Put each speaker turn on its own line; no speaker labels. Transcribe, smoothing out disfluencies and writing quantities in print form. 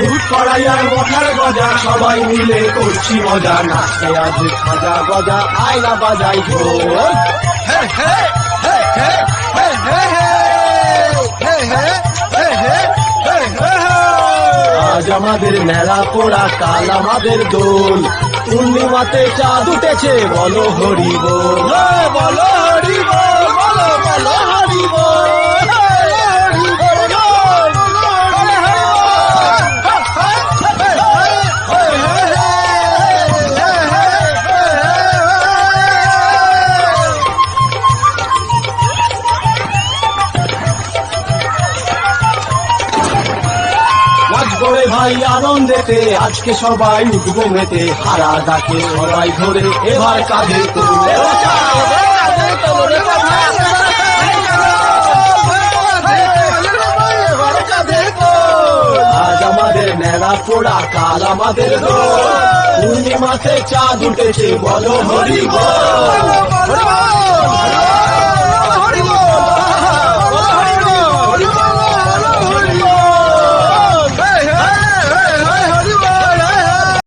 দুধ কড়াই আর মশার গজা সবাই মিলে করছি মজা, নাচতে আজ খাজা গজা আয়না বাজাই ঢোল। আজ আমাদের মেলা পোড়া, কাল আমাদের দোল, পূর্ণিমাতে চাঁদ উঠেছে, বলো হরি বল, বলো হরি বল, বলো বলো হরি বল। করে ভাই আনন্দেতে আজকে সবাই উঠবো মেতে, হারা ডাকে সবাই ধরে এবার কাঁধে তুলে। আজ আমাদের মেলা পোড়া, কাল আমাদের দোল, পূর্ণিমাতে চাঁদ উঠেছে, বলো হরি বল।